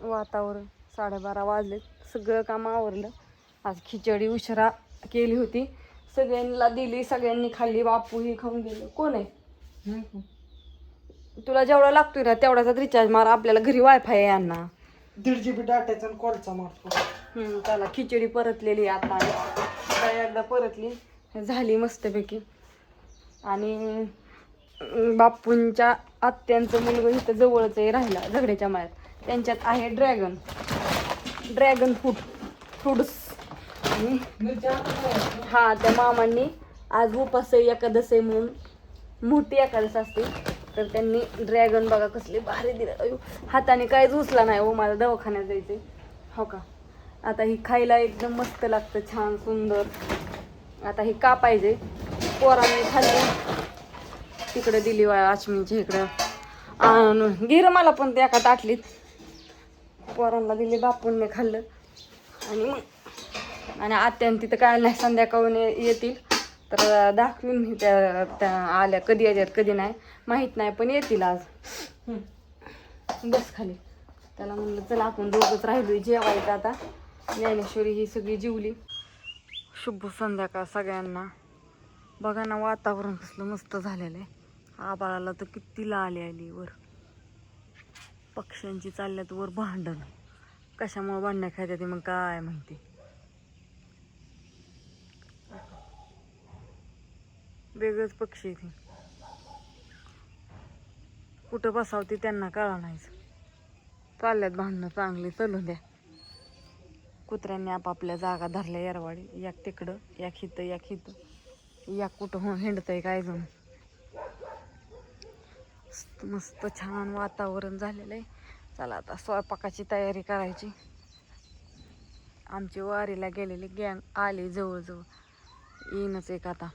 वातावरण 12:30 वाजले. सगळं काम आवरलं. आज खिचडी उशिरा केली होती, सगळ्यांना दिली, सगळ्यांनी खाल्ली. बापूही खाऊन गेलो. कोण आहे? तुला जेवढा लागतोय ना तेवढाच रिचार्ज मार. आपल्याला घरी वायफाय आहे यांना. 1.5 GB डाटाचा आणि कॉलचा मारतो. त्याला खिचडी परतलेली आता एकदा परतली झाली मस्तपैकी. आणि बापूंच्या आत्यांचं मुलगा इथं जवळच आहे राहिला झगड्याच्या मायात. त्यांच्यात आहे ड्रॅगन फ्रूट्स. आणि हा त्या मामांनी आज उपास एकादश आहे म्हणून मोठी एकादश असते तर त्यांनी ड्रॅगन बघा कसले भारी दिले. अयो हाताने काहीच उचला नाही हो, मला दवाखान्यात जायचंय. हो का, आता ही खायला एकदम मस्त लागतं, छान सुंदर. आता ही का पाहिजे पोरांनी खाल्ली, तिकडे दिली आचमीच्या इकडं गिर मला पण ते एका ताटलीत पोरांना दिली, बापूंनी खाल्लं. आणि मग आणि आत्यान तिथं काय नाही, संध्याकाळून येतील तर दाखवीन मी त्या आल्या कधी येतात कधी नाही माहीत नाही, पण येतील आज. बस खाली. त्याला म्हणलं चला आपण दोघंच राहिलोय जेवायचं आता. ज्ञानेश्वरी ही सगळी जेवली. शुभ संध्याकाळ सगळ्यांना. बघा ना वातावरण कसलं मस्त झालेलं आहे. आबाळाला तर किती लाली आली वर. पक्ष्यांची चालल्यात वर भांडण. कशामुळे भांडण्या खायच्या ते मग काय माहिती. वेगळंच पक्षी आहे ते. कुठं बसावती त्यांना कळा नाहीच. चालल्यात भांडणं चांगली, चालू द्या. कुत्र्यांनी आपापल्या जागा धरल्या येरवाडी. एक तिकडं एक हिथं एक हिथं, एक कुठं हिंडतंय काय जण. मस्त छान वातावरण झालेलं आहे. चला आता स्वयंपाकाची तयारी करायची. आमची वारीला गेलेली गँग आली जवळजवळ, येईनच एक आता.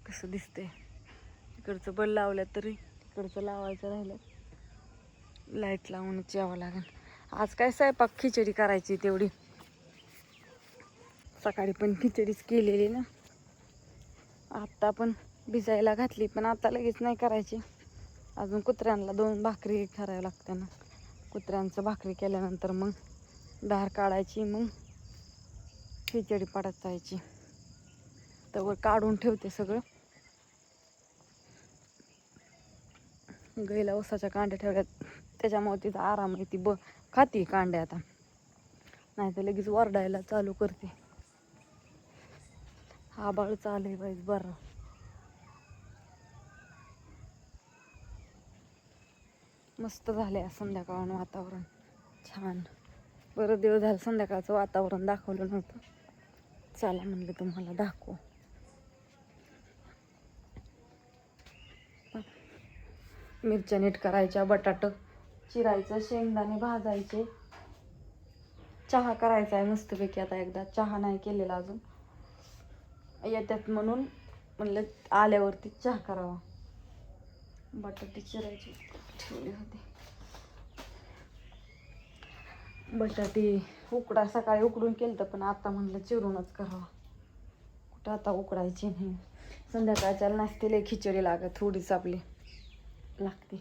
कसं दिसतंय इकडचं बल लावलं तरी तिकडचं लावायचं राहिलं. लाईट लावूनच यावं लागेल. आज काय स्वयंपाक खिचडी करायची तेवढी. सकाळी पण खिचडीच केलेली ना, आत्ता पण भिजायला घातली, पण आता लगेच नाही करायची. अजून कुत्र्यांना 2 भाकरी करायला लागते ना. कुत्र्यांचं भाकरी केल्यानंतर मग धार काढायची, मग खिचडी पाडत जायची. तर काढून ठेवते सगळं. गाईला उसाच्या कांड्या ठेवल्यात त्याच्यामुळे तिचा आराम आहे. ती खाती कांड्या आता, नाही तर लगेच वरडायला चालू करते. आबाळ चालू पाहिजे बरं. मस्त झाले संध्याकाळ वातावरण छान. बरं दिवस झालं संध्याकाळचं वातावरण दाखवलं नव्हतं. चला म्हणलं तुम्हाला दाखवू. मिरच्या नीट करायच्या, बटाट चिरायचं, शेंगदाणे भाजायचे, चहा करायचा आहे मस्तपैकी. आता एकदा चहा नाही केलेला अजून, येतात म्हणून म्हणलं आल्यावरती चहा करावा. बटाटे चिरायचे ठेवले होते. बटाटे सकाळी उकडून केलं तर, पण आता म्हणलं चिरूनच करावा. कुठं आता उकडायची नाही. संध्याकाळच्या नाश्त्याला खिचडी लागत थोडीच आपली लागते.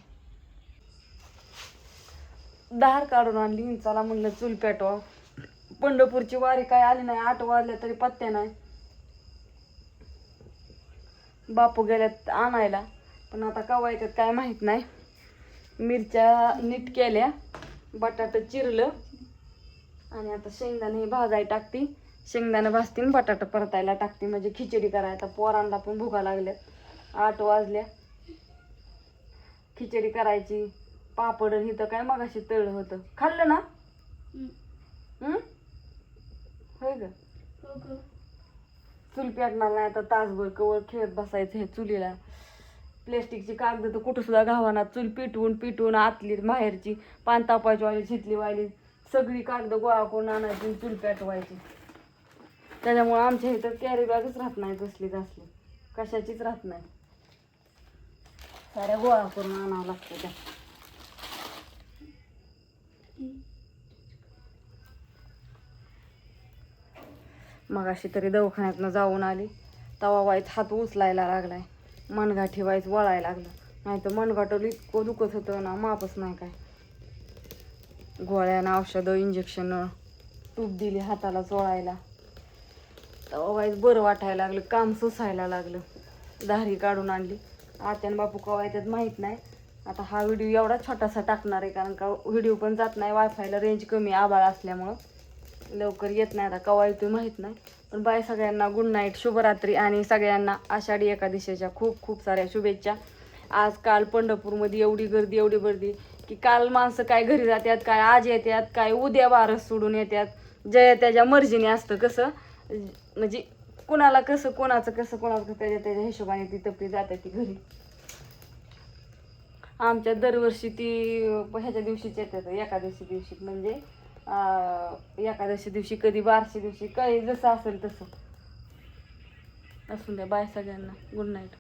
धार काढून आणली. चला म्हणलं चूल पेटवा. पंढरपूरची वारी काय आली नाही. 8 वाजल्या तरी पत्त्या नाही. बापू गेल्यात आणायला, पण आता केव्हा येतात काय माहित नाही. मिरच्या नीट केल्या, बटाटा चिरलं आणि आता शेंगदाणे भाजाय टाकते. शेंगदाणे भाजतीन, बटाटा परतायला टाकते, म्हणजे खिचडी करायला. पोरांना पण भुका लागल्यात. 8 वाजल्या. खिचडी करायची. पापड इथं काय मगाशी तळलं होतं, खाल्लं ना? होय ग. चूल पेटणार नाही आता तासभर. कवर खेळत बसायचं हे चुलीला. प्लॅस्टिकची कागद तर कुठं सुद्धा घावाना. चूल पिटवून आतली बाहेरची पान तापायची वाली शितली वाली सगळी कागद गोळा करून आणायची, चूल पेटवायची. त्याच्यामुळे आमच्या इथं कॅरी बॅगच राहत नाही, कसली कशाचीच राहत नाही. साऱ्या गोळा करून आणावं लागतं त्या. मग अशी तरी दवाखान्यातनं जाऊन आली, तवा वाईच हात उचलायला लागलाय. मनगाठी वाईच वळायला लागलं. नाही तर मनगाठवलं इतकं दुखत होतं ना, मापच नाही काय. गोळ्यानं औषधं इंजेक्शन तूप दिली हाताला चोळायला. तेव्हा बरं वाटायला लागलं, काम सुसायला लागलं. दारी काढून आणली. आत्यान बापू कवा येतात माहीत नाही. आता हा व्हिडिओ एवढा छोटासा टाकणार आहे कारण का व्हिडिओ पण जात नाही, वायफायला रेंज कमी आभाळ असल्यामुळं लवकर येत नाही. आता कवा येतोय माहीत नाही. पण बाय सगळ्यांना गुड नाईट, शुभरात्री आणि सगळ्यांना आषाढी एकादशीच्या खूप खूप साऱ्या शुभेच्छा. आज काल पंढरपूरमध्ये एवढी गर्दी की काल माणसं काय घरी जातात, काय आज येतात, काय उद्या बारस सोडून येतात. जया त्याच्या मर्जीने असतं. कसं म्हणजे कोणाला कसं कोणाचं त्याच्या हिशोबाने ती तपली जाते ती घरी. आमच्या दरवर्षी ती ह्याच्या दिवशीच येतात, एकादशी दिवशी. म्हणजे एकादशी दिवशी, कधी बारशी दिवशी, काही जसं असेल तसं. असून द्या. बाय सगळ्यांना, गुड नाईट.